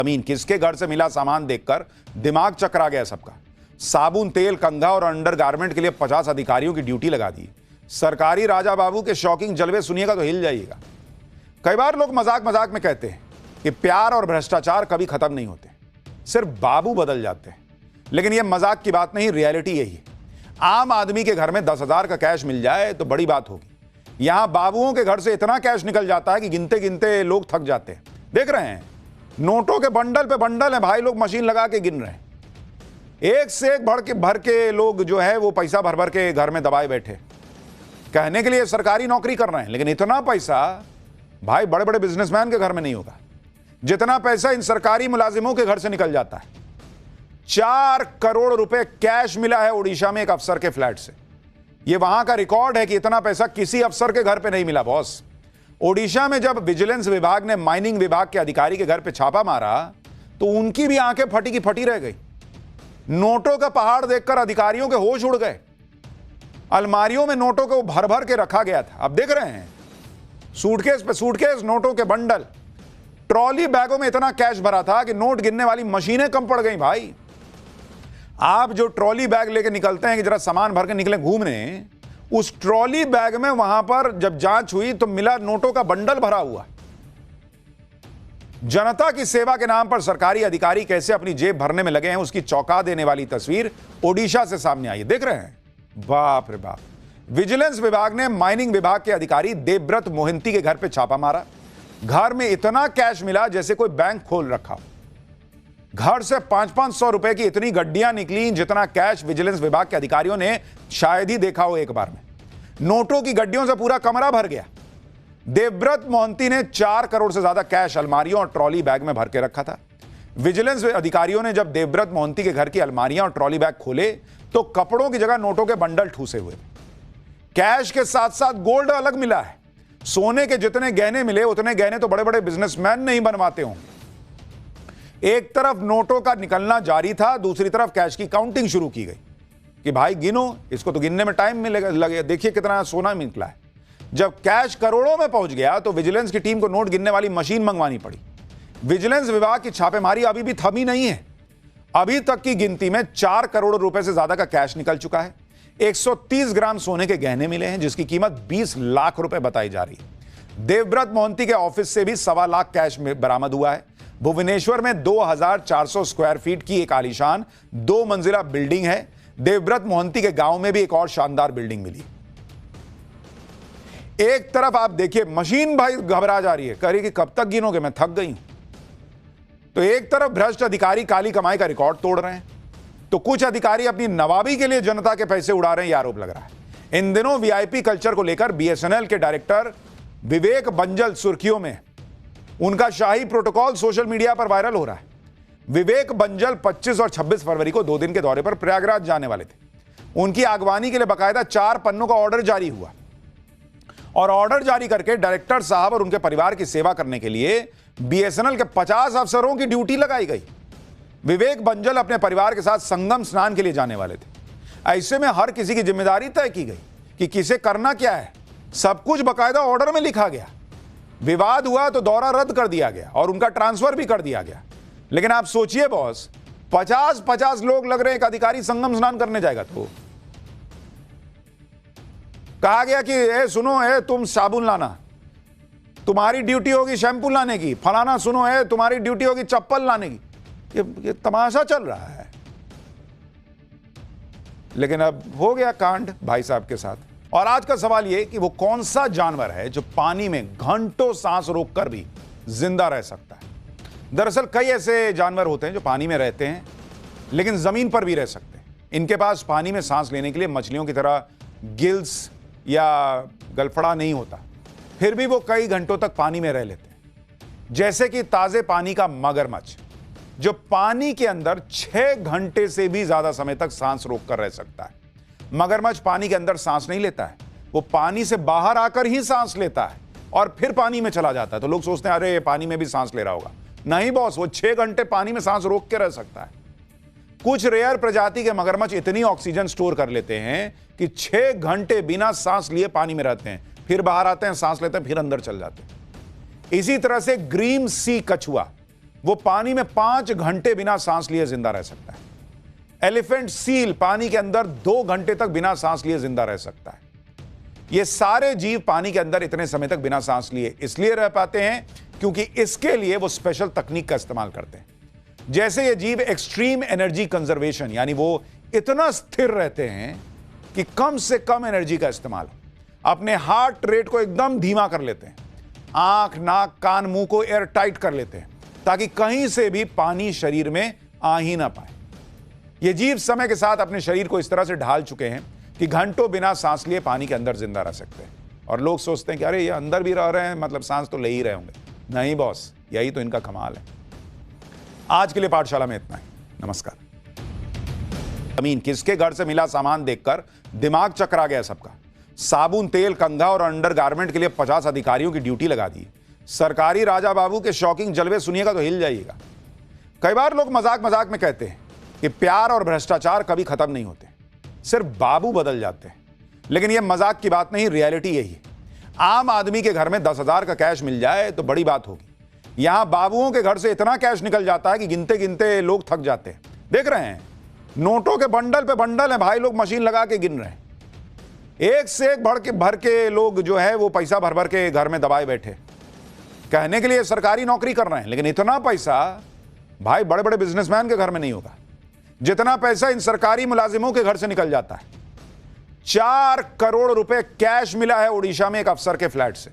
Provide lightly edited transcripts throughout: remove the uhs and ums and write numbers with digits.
जमीन किसके घर से मिला सामान देखकर दिमाग चकरा गया सबका। साबुन, तेल, कंघा और अंडरगारमेंट के लिए 50 अधिकारियों की ड्यूटी लगा दी। सरकारी राजा बाबू के शॉकिंग जलवे सुनिएगा तो हिल जाइएगा। कई बार लोग मजाक मजाक में कहते हैं कि प्यार और भ्रष्टाचार कभी खत्म नहीं होते, सिर्फ बाबू बदल जाते हैं। लेकिन यह मजाक की बात नहीं, रियलिटी यही है। आम आदमी के घर में 10,000 का कैश मिल जाए तो बड़ी बात होगी। यहां बाबुओं के घर से इतना कैश निकल जाता है कि गिनते गिनते लोग थक जाते हैं। देख रहे हैं, नोटों के बंडल पे बंडल है भाई, लोग मशीन लगा के गिन रहे हैं। एक से एक भर के लोग जो है वो पैसा भर भर के घर में दबाए बैठे, कहने के लिए सरकारी नौकरी कर रहे हैं, लेकिन इतना पैसा भाई बड़े बड़े बिजनेसमैन के घर में नहीं होगा जितना पैसा इन सरकारी मुलाजिमों के घर से निकल जाता है। 4 करोड़ रुपए कैश मिला है उड़ीसा में एक अफसर के फ्लैट से। यह वहां का रिकॉर्ड है कि इतना पैसा किसी अफसर के घर पे नहीं मिला बॉस। ओडिशा में जब विजिलेंस विभाग ने माइनिंग विभाग के अधिकारी के घर पे छापा मारा तो उनकी भी आंखें फटी की फटी रह गई। नोटों का पहाड़ देखकर अधिकारियों के होश उड़ गए। अलमारियों में नोटों को भर भर के रखा गया था। अब देख रहे हैं, सूटकेस पे सूटकेस नोटों के बंडल, ट्रॉली बैगों में इतना कैश भरा था कि नोट गिनने वाली मशीनें कम पड़ गई भाई। आप जो ट्रॉली बैग लेके निकलते हैं कि जरा सामान भर के निकले घूमने, उस ट्रॉली बैग में वहां पर जब जांच हुई तो मिला नोटों का बंडल भरा हुआ। जनता की सेवा के नाम पर सरकारी अधिकारी कैसे अपनी जेब भरने में लगे हैं, उसकी चौंका देने वाली तस्वीर ओडिशा से सामने आई है। देख रहे हैं, बाप रे बाप। विजिलेंस विभाग ने माइनिंग विभाग के अधिकारी देवव्रत मोहंती के घर पे छापा मारा। घर में इतना कैश मिला जैसे कोई बैंक खोल रखा हो। घर से 500-500 रुपए की इतनी गड्डियां निकली जितना कैश विजिलेंस विभाग के अधिकारियों ने शायद ही देखा हो एक बार में। नोटों की गड्डियों से पूरा कमरा भर गया। देवव्रत मोहंती ने 4 करोड़ से ज्यादा कैश अलमारियों और ट्रॉली बैग में भर के रखा था। विजिलेंस अधिकारियों ने जब देवव्रत मोहंती के घर की अलमारियां और ट्रॉली बैग खोले तो कपड़ों की जगह नोटों के बंडल ठूसे हुए। कैश के साथ साथ गोल्ड अलग मिला है। सोने के जितने गहने मिले उतने गहने तो बड़े बड़े बिजनेसमैन नहीं बनवाते होंगे। एक तरफ नोटों का निकलना जारी था, दूसरी तरफ कैश की काउंटिंग शुरू की गई कि भाई गिनो, इसको तो गिनने में टाइम मिलेगा, लगे देखिए कितना सोना निकला है। जब कैश करोड़ों में पहुंच गया तो विजिलेंस की टीम को नोट गिनने वाली मशीन मंगवानी पड़ी। विजिलेंस विभाग की छापेमारी अभी भी थमी नहीं है। अभी तक की गिनती में 4 करोड़ रुपए से ज्यादा का कैश निकल चुका है। 130 ग्राम सोने के गहने मिले हैं जिसकी कीमत 20 लाख रुपए बताई जा रही है। देवव्रत मोहंती के ऑफिस से भी 1.25 लाख कैश में बरामद हुआ है। भुवनेश्वर में 2400 स्क्वायर फीट की एक आलीशान 2 मंजिला बिल्डिंग है। देवव्रत मोहंती के गांव में भी एक और शानदार बिल्डिंग मिली। एक तरफ आप देखिए मशीन भाई घबरा जा रही है, कह रही कि कब तक गिनोगे, मैं थक गई हूं। तो एक तरफ भ्रष्ट अधिकारी काली कमाई का रिकॉर्ड तोड़ रहे हैं, तो कुछ अधिकारी अपनी नवाबी के लिए जनता के पैसे उड़ा रहे हैं, यह आरोप लग रहा है। इन दिनों वीआईपी कल्चर को लेकर बीएसएनएल के डायरेक्टर विवेक बंजल सुर्खियों में। उनका शाही प्रोटोकॉल सोशल मीडिया पर वायरल हो रहा है। विवेक बंजल 25 और 26 फरवरी को 2 दिन के दौरे पर प्रयागराज जाने वाले थे। उनकी आगवानी के लिए बाकायदा 4 पन्नों का ऑर्डर जारी हुआ और ऑर्डर जारी करके डायरेक्टर साहब और उनके परिवार की सेवा करने के लिए बीएसएनएल के 50 अफसरों की ड्यूटी लगाई गई। विवेक बंजल अपने परिवार के साथ संगम स्नान के लिए जाने वाले थे। ऐसे में हर किसी की जिम्मेदारी तय की गई कि किसे करना क्या है। सब कुछ बाकायदा ऑर्डर में लिखा गया। विवाद हुआ तो दौरा रद्द कर दिया गया और उनका ट्रांसफर भी कर दिया गया। लेकिन आप सोचिए बॉस, 50-50 लोग लग रहे हैं, एक अधिकारी संगम स्नान करने जाएगा तो कहा गया कि ए सुनो, ए तुम साबुन लाना, तुम्हारी ड्यूटी होगी शैंपू लाने की। फलाना सुनो, ए तुम्हारी ड्यूटी होगी चप्पल लाने की। ये तमाशा चल रहा है। लेकिन अब हो गया कांड भाई साहब के साथ। और आज का सवाल यह कि वो कौन सा जानवर है जो पानी में घंटों सांस रोककर भी जिंदा रह सकता है। दरअसल कई ऐसे जानवर होते हैं जो पानी में रहते हैं लेकिन जमीन पर भी रह सकते हैं। इनके पास पानी में सांस लेने के लिए मछलियों की तरह गिल्स या गलफड़ा नहीं होता, फिर भी वो कई घंटों तक पानी में रह लेते हैं। जैसे कि ताजे पानी का मगरमच्छ जो पानी के अंदर 6 घंटे से भी ज्यादा समय तक सांस रोककर रह सकता है। मगरमच्छ पानी के अंदर सांस नहीं लेता है, वो पानी से बाहर आकर ही सांस लेता है और फिर पानी में चला जाता है। तो लोग सोचते हैं अरे पानी में भी सांस ले रहा होगा। नहीं बॉस, वो 6 घंटे पानी में सांस रोक के रह सकता है। कुछ रेयर प्रजाति के मगरमच्छ इतनी ऑक्सीजन स्टोर कर लेते हैं कि 6 घंटे बिना सांस लिए पानी में रहते हैं, फिर बाहर आते हैं, सांस लेते हैं, फिर अंदर चल जाते हैं। इसी तरह से ग्रीन सी कछुआ वो पानी में 5 घंटे बिना सांस लिए जिंदा रह सकता है। एलिफेंट सील पानी के अंदर 2 घंटे तक बिना सांस लिए जिंदा रह सकता है। ये सारे जीव पानी के अंदर इतने समय तक बिना सांस लिए इसलिए रह पाते हैं क्योंकि इसके लिए वो स्पेशल तकनीक का इस्तेमाल करते हैं। जैसे ये जीव एक्सट्रीम एनर्जी कंजर्वेशन, यानी वो इतना स्थिर रहते हैं कि कम से कम एनर्जी का इस्तेमाल हो, अपने हार्ट रेट को एकदम धीमा कर लेते हैं, आंख, नाक, कान, मुंह को एयर टाइट कर लेते हैं ताकि कहीं से भी पानी शरीर में आ ही ना पाए। ये जीव समय के साथ अपने शरीर को इस तरह से ढाल चुके हैं कि घंटों बिना सांस लिए पानी के अंदर जिंदा रह सकते हैं। और लोग सोचते हैं कि अरे ये अंदर भी रह रहे हैं, मतलब सांस तो ले ही रहे होंगे। नहीं बॉस, यही तो इनका कमाल है। आज के लिए पाठशाला में इतना ही। नमस्कार। जमीन किसके घर से मिला सामान देखकर दिमाग चकरा गया सबका। साबुन, तेल, कंघा और अंडरगारमेंट के लिए 50 अधिकारियों की ड्यूटी लगा दी। सरकारी राजा बाबू के शॉकिंग जलवे सुनिएगा तो हिल जाइएगा। कई बार लोग मजाक मजाक में कहते हैं कि प्यार और भ्रष्टाचार कभी खत्म नहीं होते, सिर्फ बाबू बदल जाते हैं। लेकिन यह मजाक की बात नहीं, रियलिटी यही है। आम आदमी के घर में 10,000 का कैश मिल जाए तो बड़ी बात होगी। यहां बाबुओं के घर से इतना कैश निकल जाता है कि गिनते गिनते लोग थक जाते हैं। देख रहे हैं, नोटों के बंडल पे बंडल है भाई, लोग मशीन लगा के गिन रहे हैं। एक से एक भर के लोग जो है वो पैसा भर भर के घर में दबाए बैठे, कहने के लिए सरकारी नौकरी कर रहे हैं, लेकिन इतना पैसा भाई बड़े बड़े बिजनेसमैन के घर में नहीं होगा जितना पैसा इन सरकारी मुलाजिमों के घर से निकल जाता है। 4 करोड़ रुपए कैश मिला है ओडिशा में एक अफसर के फ्लैट से।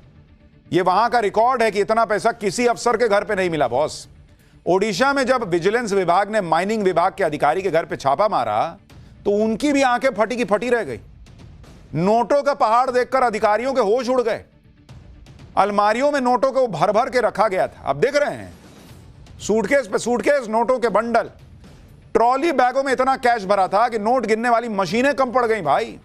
यह वहां का रिकॉर्ड है कि इतना पैसा किसी अफसर के घर पे नहीं मिला बॉस। ओडिशा में जब विजिलेंस विभाग ने माइनिंग विभाग के अधिकारी के घर पे छापा मारा तो उनकी भी आंखें फटी की फटी रह गई। नोटों का पहाड़ देखकर अधिकारियों के होश उड़ गए। अलमारियों में नोटों को भर भर के रखा गया था। अब देख रहे हैं, सूटकेस पे सूटकेस नोटों के बंडल, ट्रॉली बैगों में इतना कैश भरा था कि नोट गिनने वाली मशीनें कम पड़ गई भाई।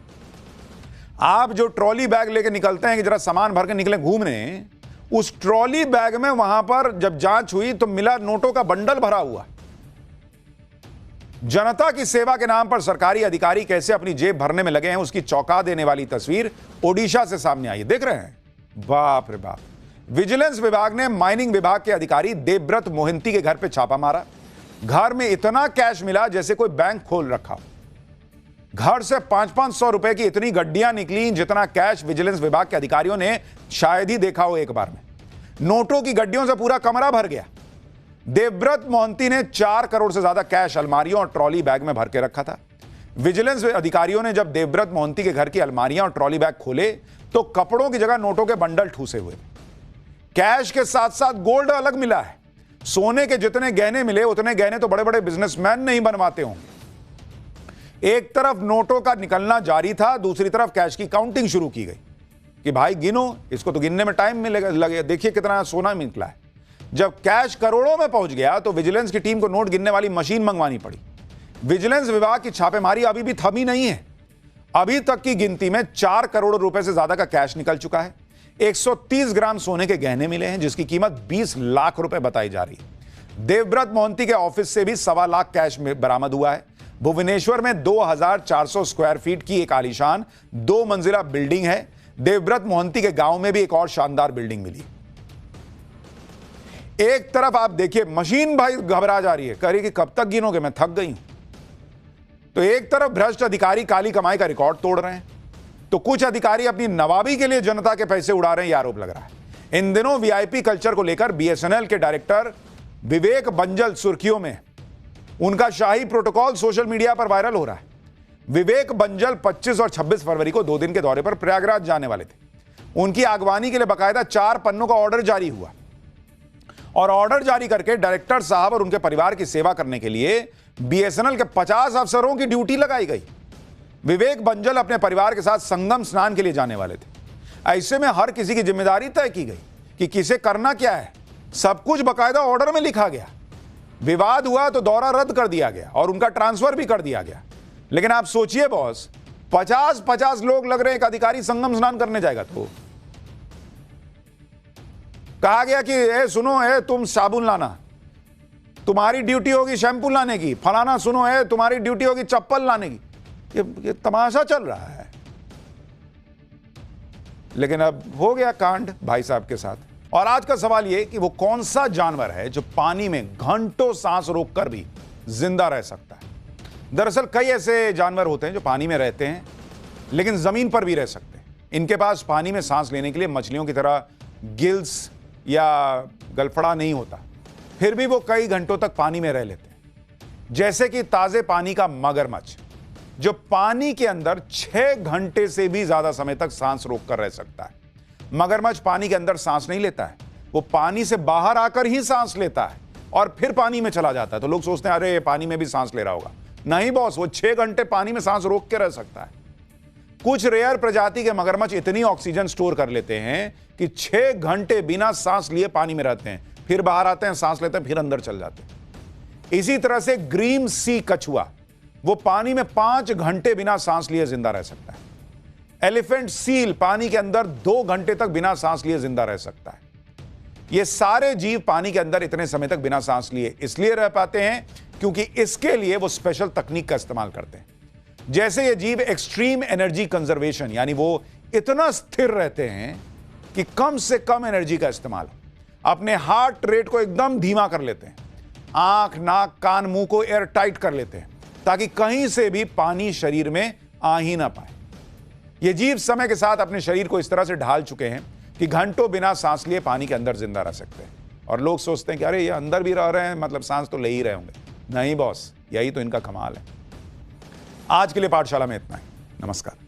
आप जो ट्रॉली बैग लेके निकलते हैं कि जरा सामान भर के निकले घूमने, उस ट्रॉली बैग में वहां पर जब जांच हुई तो मिला नोटों का बंडल भरा हुआ। जनता की सेवा के नाम पर सरकारी अधिकारी कैसे अपनी जेब भरने में लगे हैं, उसकी चौंका देने वाली तस्वीर ओडिशा से सामने आई है। देख रहे हैं, बाप रे बाप। विजिलेंस विभाग ने माइनिंग विभाग के अधिकारी देवव्रत मोहंती के घर पे छापा मारा। घर में इतना कैश मिला जैसे कोई बैंक खोल रखा। घर से 500-500 रुपए की इतनी गड्डियां निकली जितना कैश विजिलेंस विभाग के अधिकारियों ने शायद ही देखा हो एक बार में। नोटों की गड्डियों से पूरा कमरा भर गया। देवव्रत मोहंती ने 4 करोड़ से ज्यादा कैश अलमारियों और ट्रॉली बैग में भर के रखा था। विजिलेंस अधिकारियों ने जब देवव्रत मोहंती के घर की अलमारियां और ट्रॉली बैग खोले तो कपड़ों की जगह नोटों के बंडल ठूसे हुए। कैश के साथ साथ गोल्ड अलग मिला है। सोने के जितने गहने मिले उतने गहने तो बड़े बड़े बिजनेसमैन नहीं बनवाते होंगे। एक तरफ नोटों का निकलना जारी था, दूसरी तरफ कैश की काउंटिंग शुरू की गई कि भाई गिनो, इसको तो गिनने में टाइम मिलेगा, लगे, देखिए कितना सोना निकला है। जब कैश करोड़ों में पहुंच गया तो विजिलेंस की टीम को नोट गिनने वाली मशीन मंगवानी पड़ी। विजिलेंस विभाग की छापेमारी अभी भी थमी नहीं है। अभी तक की गिनती में 4 करोड़ रुपए से ज्यादा का कैश निकल चुका है। 130 ग्राम सोने के गहने मिले हैं जिसकी कीमत 20 लाख रुपए बताई जा रही है। देवव्रत मोहंती के ऑफिस से भी 1.25 लाख कैश बरामद हुआ है। भुवनेश्वर में 2400 स्क्वायर फीट की एक आलीशान 2 मंजिला बिल्डिंग है। देवव्रत मोहंती के गांव में भी एक और शानदार बिल्डिंग मिली। एक तरफ आप देखिए मशीन भाई घबरा जा रही है, कह रही कि कब तक गिनोगे, मैं थक गई हूं। तो एक तरफ भ्रष्ट अधिकारी काली कमाई का रिकॉर्ड तोड़ रहे हैं, तो कुछ अधिकारी अपनी नवाबी के लिए जनता के पैसे उड़ा रहे हैं, यह आरोप लग रहा है। इन दिनों वीआईपी कल्चर को लेकर बीएसएनएल के डायरेक्टर विवेक बंजल सुर्खियों में। उनका शाही प्रोटोकॉल सोशल मीडिया पर वायरल हो रहा है। विवेक बंजल 25 और 26 फरवरी को 2 दिन के दौरे पर प्रयागराज जाने वाले थे। उनकी अगवानी के लिए बाकायदा 4 पन्नों का ऑर्डर जारी हुआ और ऑर्डर जारी करके डायरेक्टर साहब और उनके परिवार की सेवा करने के लिए बीएसएनएल के 50 अफसरों की ड्यूटी लगाई गई। विवेक बंजल अपने परिवार के साथ संगम स्नान के लिए जाने वाले थे। ऐसे में हर किसी की जिम्मेदारी तय की गई कि किसे करना क्या है। सब कुछ बाकायदा ऑर्डर में लिखा गया। विवाद हुआ तो दौरा रद्द कर दिया गया और उनका ट्रांसफर भी कर दिया गया। लेकिन आप सोचिए बॉस, 50-50 लोग लग रहे हैं, एक अधिकारी संगम स्नान करने जाएगा तो कहा गया कि ए सुनो, ए तुम साबुन लाना, तुम्हारी ड्यूटी होगी शैम्पू लाने की। फलाना सुनो, ए तुम्हारी ड्यूटी होगी चप्पल लाने की। ये तमाशा चल रहा है। लेकिन अब हो गया कांड भाई साहब के साथ। और आज का सवाल यह कि वो कौन सा जानवर है जो पानी में घंटों सांस रोककर भी जिंदा रह सकता है। दरअसल कई ऐसे जानवर होते हैं जो पानी में रहते हैं लेकिन जमीन पर भी रह सकते हैं। इनके पास पानी में सांस लेने के लिए मछलियों की तरह गिल्स या गलफड़ा नहीं होता, फिर भी वो कई घंटों तक पानी में रह लेते हैं। जैसे कि ताजे पानी का मगरमच्छ जो पानी के अंदर 6 घंटे से भी ज्यादा समय तक सांस रोककर रह सकता है। मगरमच्छ पानी के अंदर सांस नहीं लेता है, वो पानी से बाहर आकर ही सांस लेता है और फिर पानी में चला जाता है। तो लोग सोचते हैं अरे पानी में भी सांस ले रहा होगा। नहीं बॉस, वो 6 घंटे पानी में सांस रोक के रह सकता है। कुछ रेयर प्रजाति के मगरमच्छ इतनी ऑक्सीजन स्टोर कर लेते हैं कि 6 घंटे बिना सांस लिए पानी में रहते हैं, फिर बाहर आते हैं, सांस लेते हैं, फिर अंदर चल जाते हैं। इसी तरह से ग्रीन सी कछुआ वो पानी में 5 घंटे बिना सांस लिए जिंदा रह सकता है। एलिफेंट सील पानी के अंदर 2 घंटे तक बिना सांस लिए जिंदा रह सकता है। ये सारे जीव पानी के अंदर इतने समय तक बिना सांस लिए इसलिए रह पाते हैं क्योंकि इसके लिए वो स्पेशल तकनीक का इस्तेमाल करते हैं। जैसे ये जीव एक्सट्रीम एनर्जी कंजर्वेशन, यानी वो इतना स्थिर रहते हैं कि कम से कम एनर्जी का इस्तेमाल, अपने हार्ट रेट को एकदम धीमा कर लेते हैं, आंख, नाक, कान, मुंह को एयर टाइट कर लेते हैं ताकि कहीं से भी पानी शरीर में आ ही ना पाए। ये जीव समय के साथ अपने शरीर को इस तरह से ढाल चुके हैं कि घंटों बिना सांस लिए पानी के अंदर जिंदा रह सकते हैं। और लोग सोचते हैं कि अरे ये अंदर भी रह रहे हैं, मतलब सांस तो ले ही रहे होंगे। नहीं बॉस, यही तो इनका कमाल है। आज के लिए पाठशाला में इतना ही। नमस्कार।